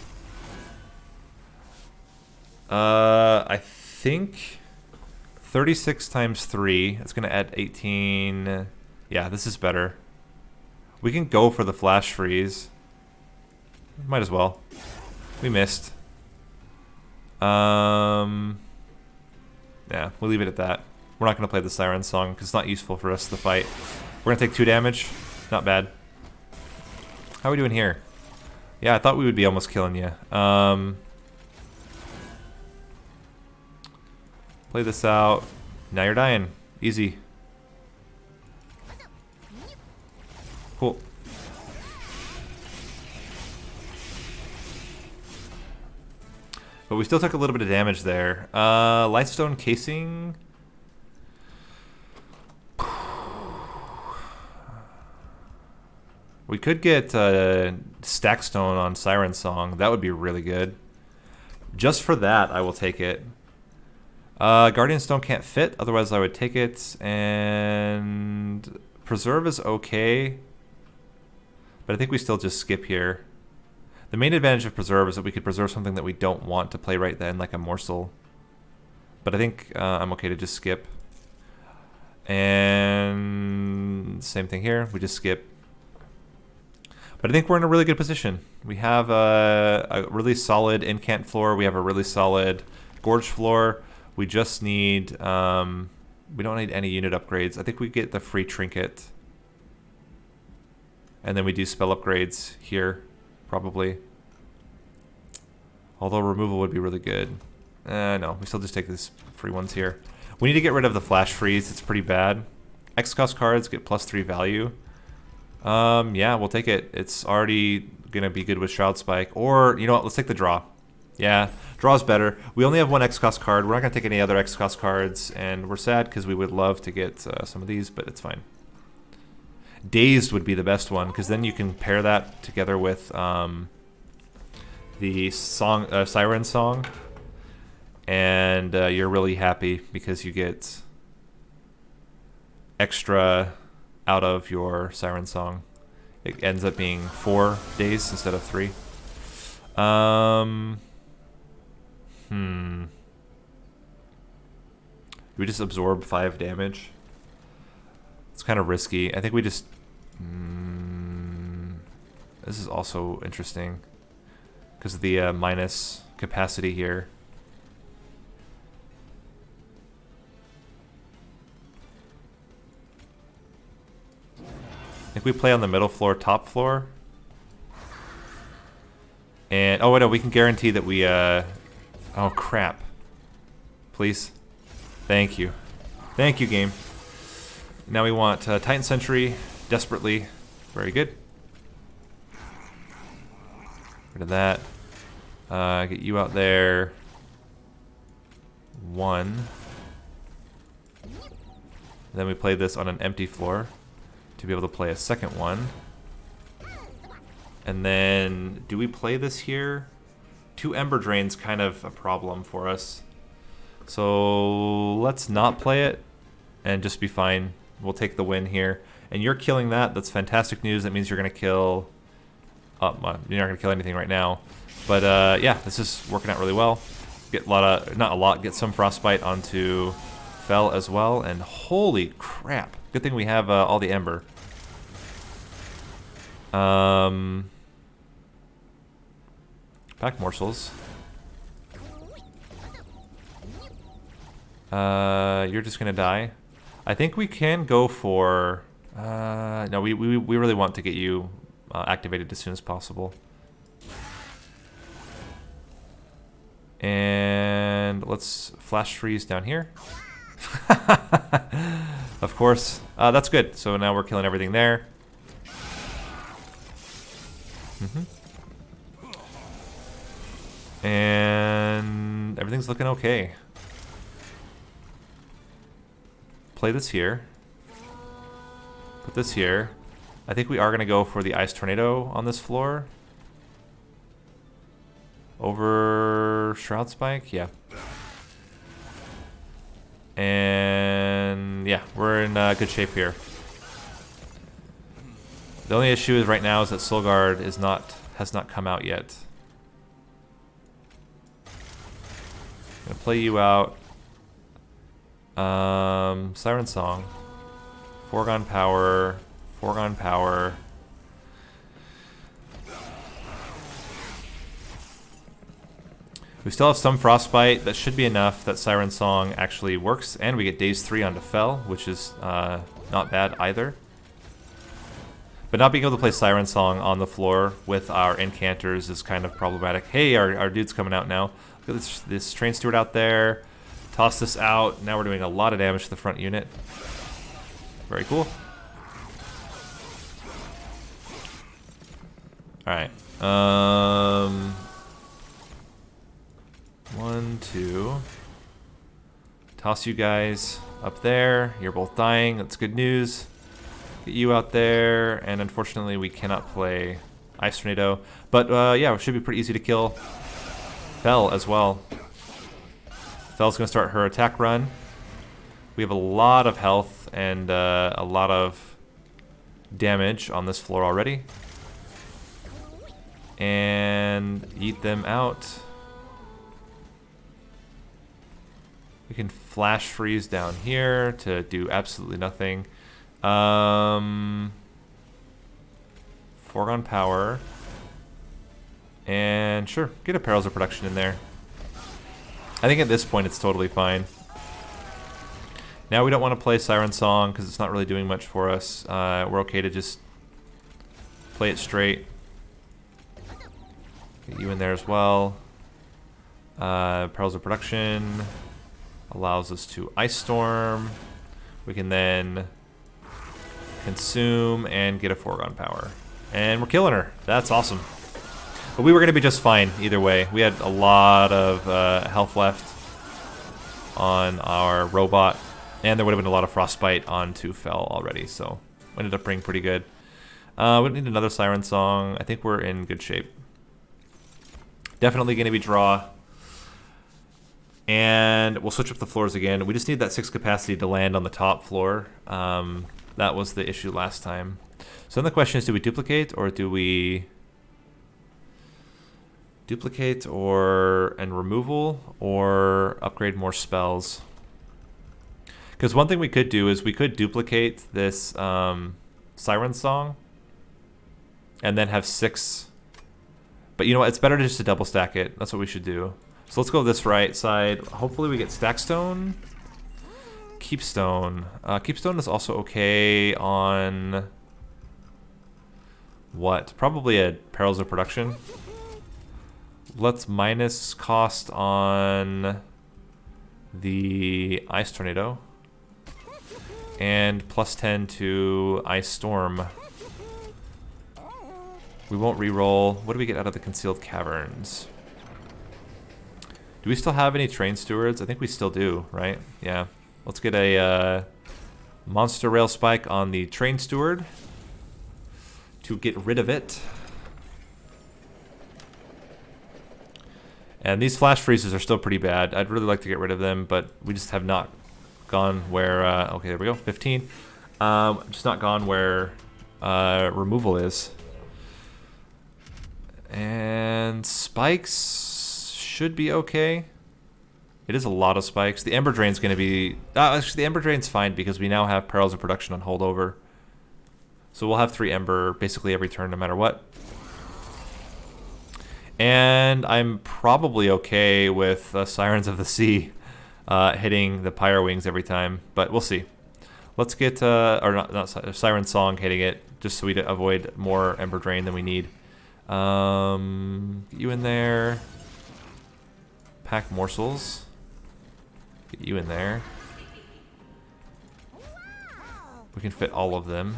I think 36 times 3, it's going to add 18. Yeah, this is better. We can go for the Flash Freeze. Might as well. We missed. Yeah, we'll leave it at that. We're not going to play the Siren Song because it's not useful for us to fight. We're going to take 2 damage. Not bad. How are we doing here? Yeah, I thought we would be almost killing you. Play this out. Now you're dying. Easy. Cool. But we still took a little bit of damage there. Lightstone casing. We could get Stackstone on Siren Song. That would be really good. Just for that, I will take it. Guardian Stone can't fit, otherwise I would take it. And Preserve is okay. But I think we still just skip here. The main advantage of Preserve is that we could preserve something that we don't want to play right then, like a Morsel. But I think I'm okay to just skip. And same thing here, we just skip. But I think we're in a really good position. We have a really solid incant floor. We have a really solid gorge floor. We just need, we don't need any unit upgrades. I think we get the free trinket. And then we do spell upgrades here, probably. Although removal would be really good. No, we still just take these free ones here. We need to get rid of the flash freeze. It's pretty bad. X-cost cards get +3 value. Yeah, we'll take it. It's already gonna be good with Shroud Spike. Or, you know what, let's take the draw. Yeah, draw's better. We only have one X-cost card. We're not gonna take any other X-cost cards, and we're sad because we would love to get some of these, but it's fine. Dazed would be the best one, because then you can pair that together with the song, Siren Song, and you're really happy because you get extra out of your Siren Song. It ends up being 4 days instead of 3. We just absorb 5 damage. It's kind of risky. I think we just... this is also interesting because of the minus capacity here. I think we play on the middle floor, top floor. And, oh, no, we can guarantee that we, oh, crap. Please. Thank you. Thank you, game. Now we want Titan Sentry, desperately. Very good. Rid of that. Get you out there. 1. Then we play this on an empty floor to be able to play a second one. And then, do we play this here? 2 Ember Drain's kind of a problem for us. So let's not play it and just be fine. We'll take the win here. And you're killing that. That's fantastic news. That means you're going to kill... well, you're not going to kill anything right now. But yeah, this is working out really well. Get a lot of... not a lot. Get some Frostbite onto Fel as well. And holy crap. Good thing we have all the Ember. Back morsels. You're just gonna die. I think we can go for... no, we really want to get you activated as soon as possible. And let's flash freeze down here. Of course. That's good. So now we're killing everything there. And everything's looking okay. Play this here. Put this here. I think we are going to go for the Ice Tornado on this floor. Over Shroud Spike? Yeah. And yeah, we're in good shape here. The only issue is right now is that Soul Guard has not come out yet. Gonna play you out. Siren Song. Foregone Power. Foregone Power. We still have some Frostbite. That should be enough that Siren Song actually works. And we get Daze 3 onto Fel, which is not bad either. But not being able to play Siren Song on the floor with our Incanters is kind of problematic. Hey, our dude's coming out now. Look at this Train Steward out there. Toss this out. Now we're doing a lot of damage to the front unit. Very cool. Alright. 1, 2. Toss you guys up there. You're both dying. That's good news. Get you out there. And unfortunately, we cannot play Ice Tornado. But yeah, it should be pretty easy to kill. Fel as well. Fel's going to start her attack run. We have a lot of health and a lot of damage on this floor already. And eat them out. We can flash freeze down here to do absolutely nothing. Foregone power. And sure, get a Perils of Production in there. I think at this point it's totally fine. Now we don't want to play Siren Song because it's not really doing much for us. We're okay to just play it straight. Get you in there as well. Perils of Production allows us to Ice Storm. We can then consume and get a Foregone Power. And we're killing her. That's awesome. But we were going to be just fine either way. We had a lot of health left on our robot. And there would have been a lot of Frostbite onto Fel already. So we ended up being pretty good. We don't need another Siren Song. I think we're in good shape. Definitely going to be draw. And we'll switch up the floors again. We just need that 6 capacity to land on the top floor. That was the issue last time. So then the question is, do we duplicate or do we... Duplicate and removal or upgrade more spells? Because one thing we could do is we could duplicate this Siren Song and then have 6. But you know what? It's better just to double stack it. That's what we should do. So let's go this right side. Hopefully we get Stackstone. Keepstone. Keepstone is also okay on... what? Probably a Perils of Production. Let's minus cost on the Ice Tornado. And plus 10 to Ice Storm. We won't reroll. What do we get out of the Concealed Caverns? Do we still have any Train Stewards? I think we still do, right? Yeah. Let's get a Monster Rail Spike on the Train Steward to get rid of it. And these flash freezes are still pretty bad. I'd really like to get rid of them, but we just have not gone where... okay, there we go, 15. Just not gone where removal is. And spikes should be okay. It is a lot of spikes. The Ember Drain's going to be... actually, the Ember Drain's fine because we now have Perils of Production on holdover. So we'll have 3 Ember basically every turn no matter what. And I'm probably okay with Sirens of the Sea hitting the Pyro Wings every time, but we'll see. Let's get, or not Siren Song hitting it, just so we avoid more Ember Drain than we need. Get you in there. Pack Morsels. Get you in there. We can fit all of them.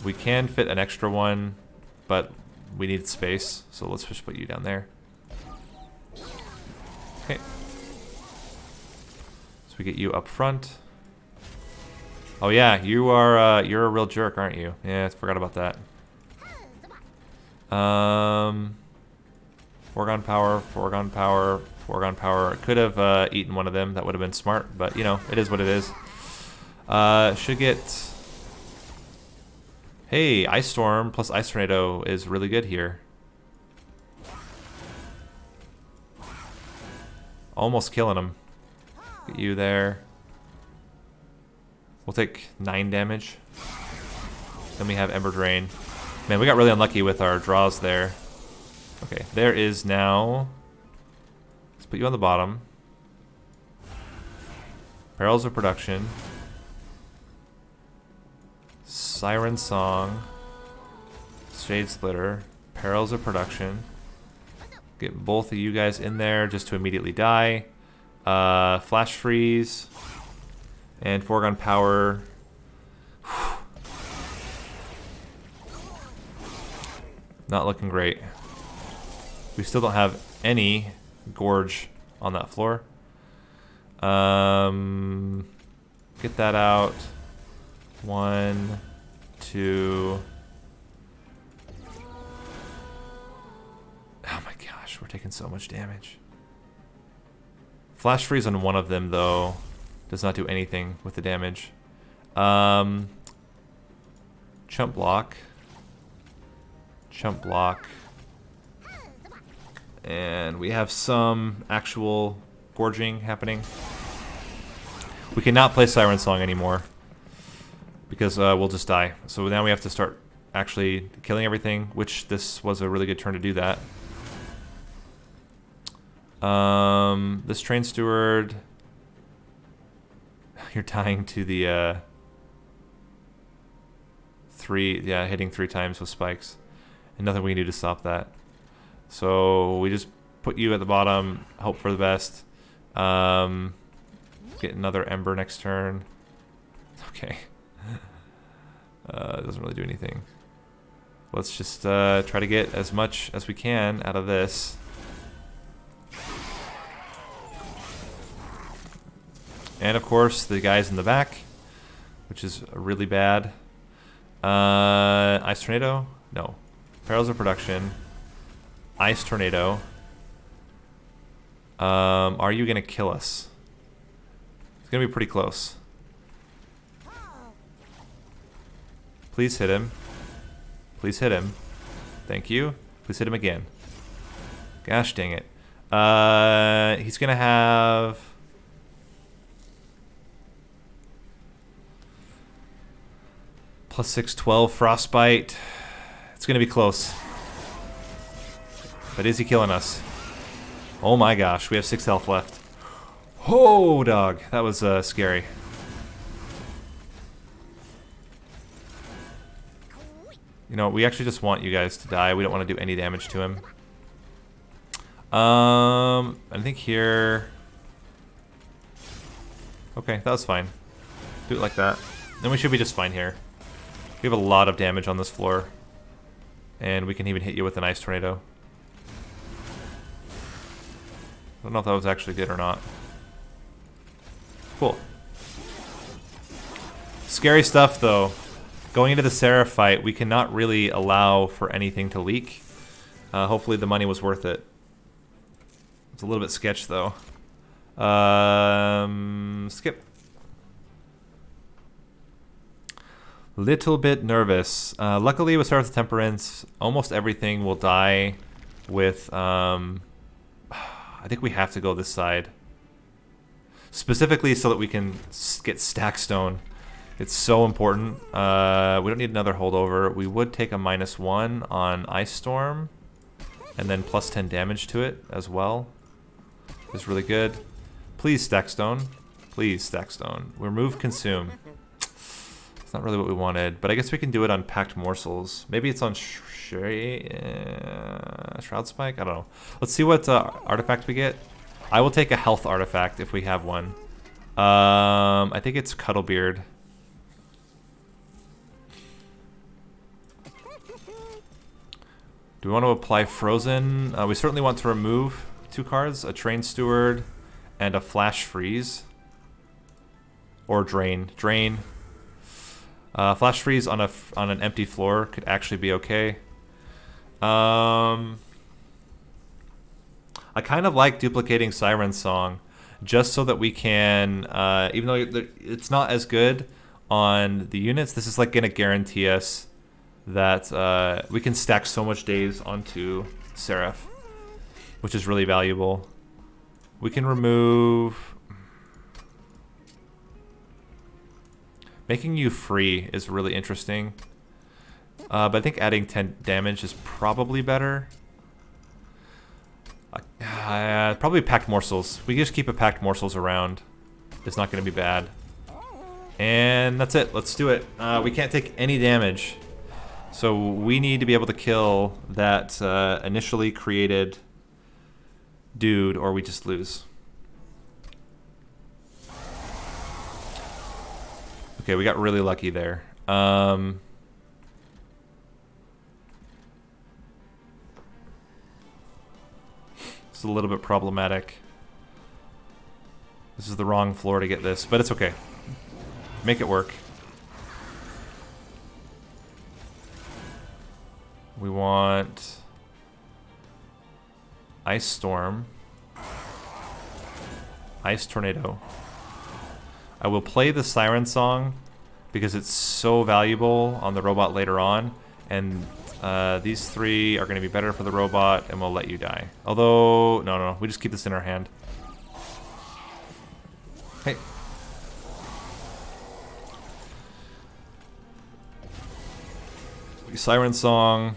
We can fit an extra one, but we need space, so let's just put you down there. Okay. So we get you up front. Oh yeah, you are you're a real jerk, aren't you? Yeah, I forgot about that. Foregone power, foregone power, foregone power. Could have eaten one of them. That would have been smart, but you know, it is what it is. Should get... Hey, Ice Storm plus Ice Tornado is really good here. Almost killing him. Get you there. We'll take 9 damage. Then we have Ember Drain. Man, we got really unlucky with our draws there. Okay, there is now... Let's put you on the bottom. Perils of Production. Siren Song. Shade Splitter. Perils of Production. Get both of you guys in there just to immediately die. Flash Freeze. And Foregone Power. Not looking great. We still don't have any gorge on that floor. Get that out. 1, 2. Oh my gosh, we're taking so much damage. Flash freeze on one of them, though, does not do anything with the damage. Chump block. Chump block. And we have some actual gorging happening. We cannot play Siren Song anymore because we'll just die. So now we have to start actually killing everything, which this was a really good turn to do that. This train steward, you're dying to the 3, hitting 3 times with spikes, and nothing we can do to stop that. So we just put you at the bottom, hope for the best. Get another Ember next turn. Okay. It doesn't really do anything. Let's just try to get as much as we can out of this. And of course, the guys in the back, which is really bad. Ice Tornado? No. Perils of Production. Ice Tornado. Are you going to kill us? It's going to be pretty close. Please hit him. Please hit him. Thank you. Please hit him again. Gosh dang it. He's going to have... +6, 12 Frostbite. It's going to be close. But is he killing us? Oh my gosh, we have 6 health left. Oh, dog. That was scary. You know, we actually just want you guys to die. We don't want to do any damage to him. I think here... Okay, that was fine. Do it like that. Then we should be just fine here. We have a lot of damage on this floor. And we can even hit you with an Ice Tornado. I don't know if that was actually good or not. Cool. Scary stuff, though. Going into the Seraph fight, we cannot really allow for anything to leak. Hopefully the money was worth it. It's a little bit sketch, though. Skip. Little bit nervous. Luckily, with Seraph Temperance, almost everything will die with... I think we have to go this side. Specifically so that we can get Stackstone. It's so important. We don't need another holdover. We would take a -1 on Ice Storm. And then +10 damage to it as well. It's really good. Please, Stackstone. Please, Stackstone. Remove Consume. It's not really what we wanted. But I guess we can do it on Packed Morsels. Maybe it's on Shroud Spike? I don't know. Let's see what artifact we get. I will take a health artifact if we have one. I think it's Cuddlebeard. Do we want to apply Frozen? We certainly want to remove 2 cards. A Train Steward and a Flash Freeze. Or Drain. Drain. Flash Freeze on an empty floor could actually be okay. I kind of like duplicating Siren Song just so that we can, even though it's not as good on the units, this is like going to guarantee us that we can stack so much days onto Seraph, which is really valuable. We can remove... Making you free is really interesting. But I think adding 10 damage is probably better. Probably Packed Morsels. We just keep a Packed Morsels around. It's not going to be bad. And that's it. Let's do it. We can't take any damage. So we need to be able to kill that initially created dude, or we just lose. Okay, we got really lucky there. is a little bit problematic. This is the wrong floor to get this, but it's okay. Make it work. We want Ice Storm, Ice Tornado. I will play the Siren Song because it's so valuable on the robot later on, and these three are going to be better for the robot, and we'll let you die. Although, no, we just keep this in our hand. Hey. Siren Song.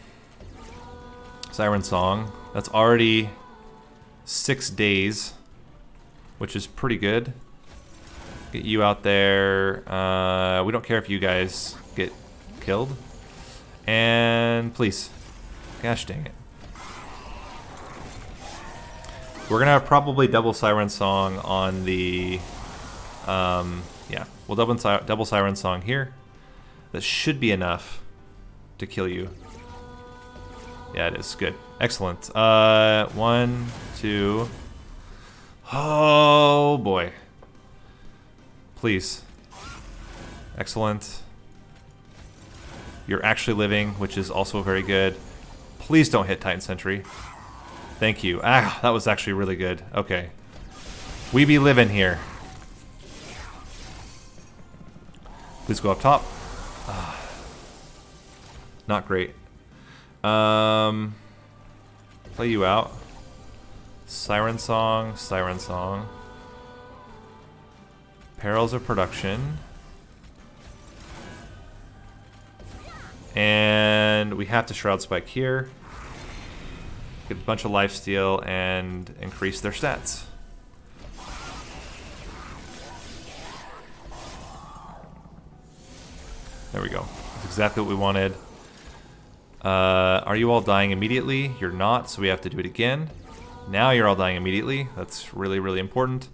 Siren Song. That's already 6 days, which is pretty good. Get you out there. We don't care if you guys get killed. And please. Gosh dang it. We're going to have probably double Siren Song on the... yeah, we'll double Siren Song here. That should be enough to kill you. Yeah, it is. Good. Excellent. 1, 2... Oh, boy. Please. Excellent. You're actually living, which is also very good. Please don't hit Titan Sentry. Thank you. Ah, that was actually really good. Okay. We be living here. Please go up top. Ah. Not great. Play you out. Siren Song, Siren Song. Perils of Production. And we have to Shroud Spike here. Get a bunch of lifesteal and increase their stats. There we go. That's exactly what we wanted. Are you all dying immediately? You're not, so we have to do it again. Now you're all dying immediately. That's really, really important.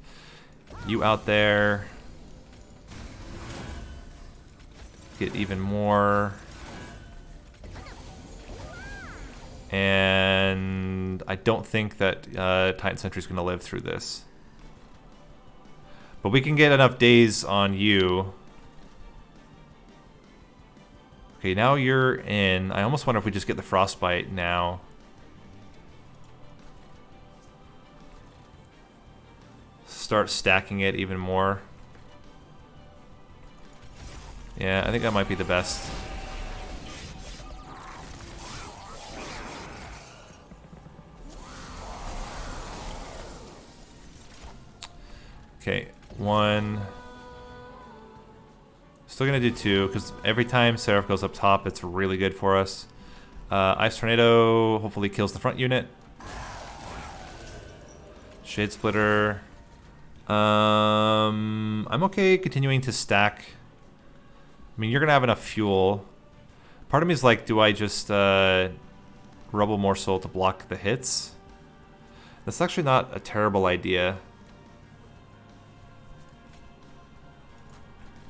You out there. Get even more. And I don't think that Titan Sentry's going to live through this. But we can get enough days on you. Okay, now you're in. I almost wonder if we just get the Frostbite now. Start stacking it even more. Yeah, I think that might be the best. Okay, 1. Still gonna do 2, because every time Seraph goes up top, it's really good for us. Ice Tornado hopefully kills the front unit. Shade Splitter. I'm okay continuing to stack. I mean, you're gonna have enough fuel. Part of me is like, do I just Rubble Morsel to block the hits? That's actually not a terrible idea.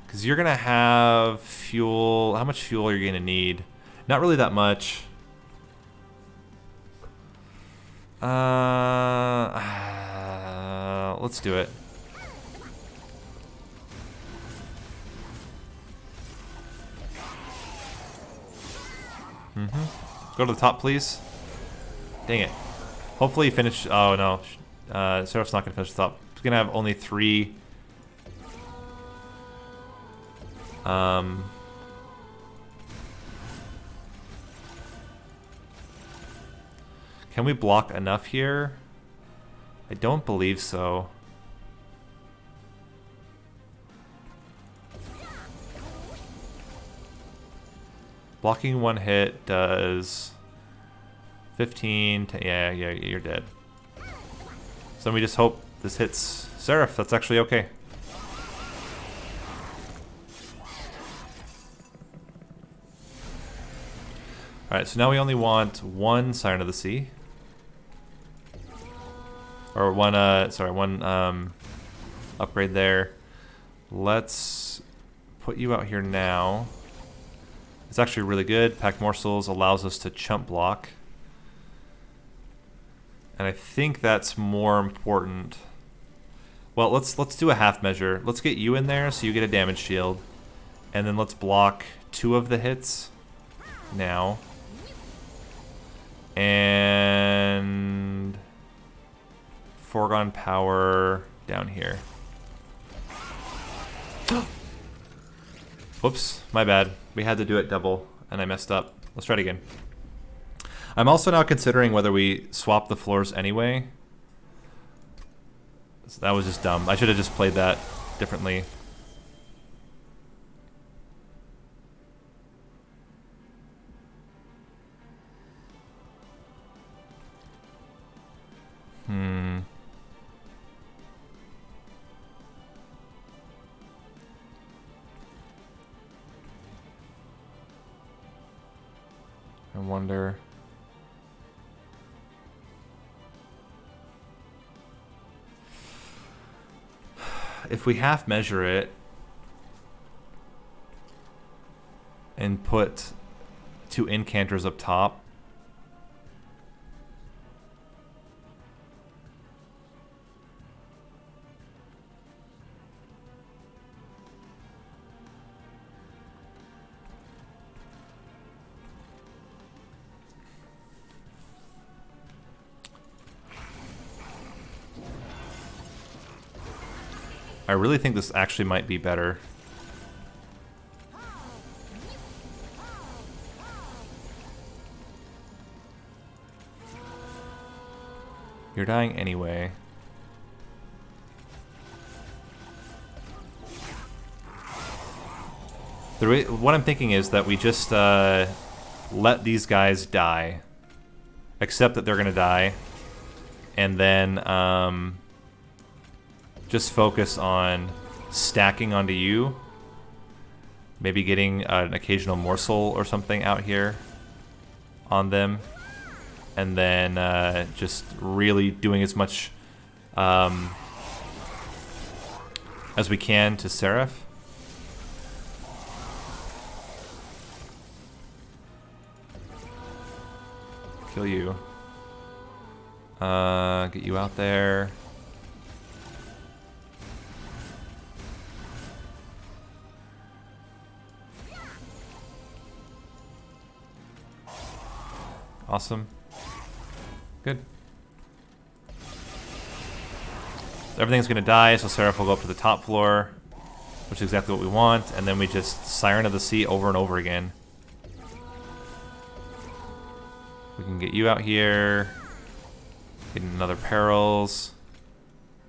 Because you're going to have fuel. How much fuel are you going to need? Not really that much. Let's do it. Go to the top, please. Dang it. Hopefully you finish... Oh, no. Seraph's not going to finish the top. He's going to have only 3... Can we block enough here? I don't believe so. Blocking 1 hit does 15 to, yeah, you're dead. So we just hope this hits Seraph. That's actually okay. Alright, so now we only want 1 Siren of the Sea. Or one upgrade there. Let's put you out here now. It's actually really good. Pack Morsels allows us to chump block. And I think that's more important. Well, let's do a half measure. Let's get you in there so you get a damage shield. And then let's block 2 of the hits now. And foregone power down here. Whoops, my bad. We had to do it double and I messed up. Let's try it again. I'm also now considering whether we swap the floors anyway. So that was just dumb. I should have just played that differently. I wonder. If we half measure it and put 2 incanters up top, I really think this actually might be better. You're dying anyway. What I'm thinking is that we just let these guys die. Accept that they're going to die. And then just focus on stacking onto you. Maybe getting an occasional morsel or something out here on them. And then just really doing as much as we can to Seraph. Kill you. Get you out there. Awesome. Good. Everything's gonna die, so Seraph will go up to the top floor, which is exactly what we want, and then we just Siren of the Sea over and over again. We can get you out here. Get another Perils.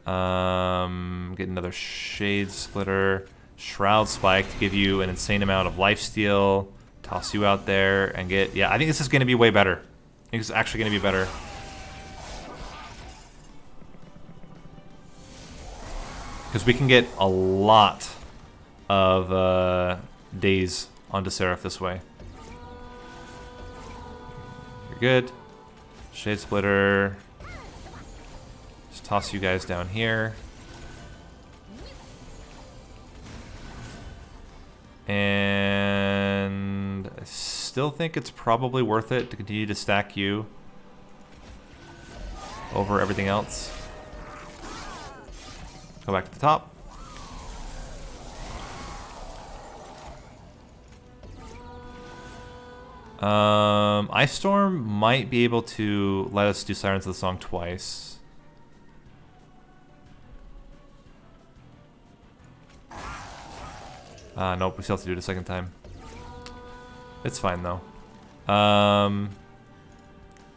Get another Shade Splitter. Shroud Spike to give you an insane amount of lifesteal. Toss you out there and get... Yeah, I think this is going to be way better. I think it's actually going to be better. Because we can get a lot of days onto Seraph this way. You're good. Shade Splitter. Just toss you guys down here. And I still think it's probably worth it to continue to stack you over everything else. Go back to the top. Ice Storm might be able to let us do Sirens of the Song twice. Nope, we still have to do it a second time. It's fine though.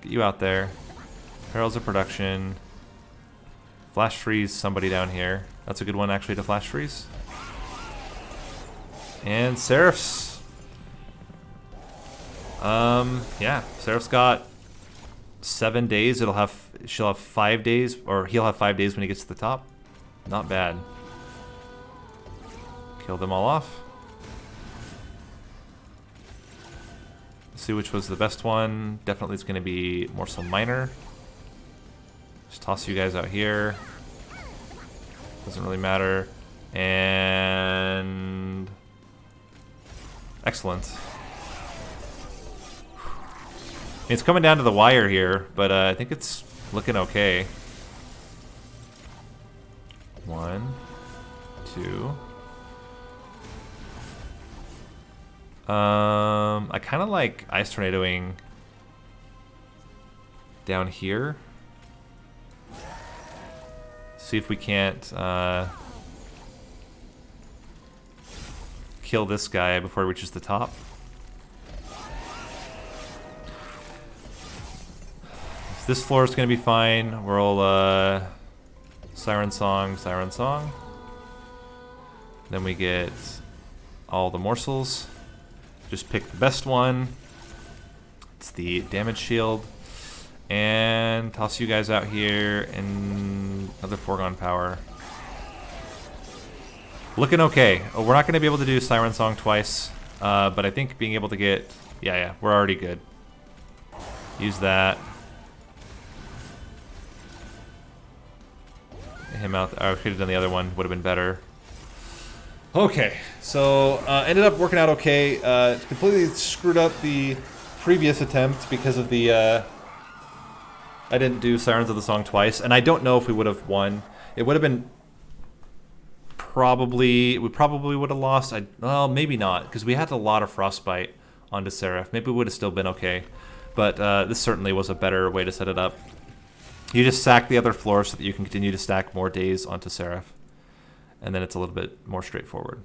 Get you out there. Perils of Production. Flash freeze somebody down here. That's a good one actually to flash freeze. And Seraph's. Yeah, Seraph's got 7 days. She'll have 5 days, or he'll have 5 days when he gets to the top. Not bad. Kill them all off. Let's see which was the best one. Definitely it's going to be Morsel Minor. Just toss you guys out here. Doesn't really matter. And... excellent. It's coming down to the wire here, but I think it's Looking okay. 1, 2. I kind of like ice tornadoing down here. See if we can't kill this guy before he reaches the top. This floor is going to be fine. We'll Siren Song, Siren Song. Then we get all the morsels. Just pick the best one. It's the damage shield. And toss you guys out here in another foregone power. Looking okay. Oh, we're not going to be able to do Siren Song twice. But I think being able to get... Yeah, we're already good. Use that. Him out. I could have done the other one. Would have been better. Okay, so ended up working out okay. Completely screwed up the previous attempt because of the... I didn't do Sirens of the Song twice, and I don't know if we would have won. It would have been probably... We probably would have lost. Well, maybe not, because we had a lot of Frostbite onto Seraph. Maybe we would have still been okay. But this certainly was a better way to set it up. You just sack the other floor so that you can continue to stack more days onto Seraph. And then it's a little bit more straightforward.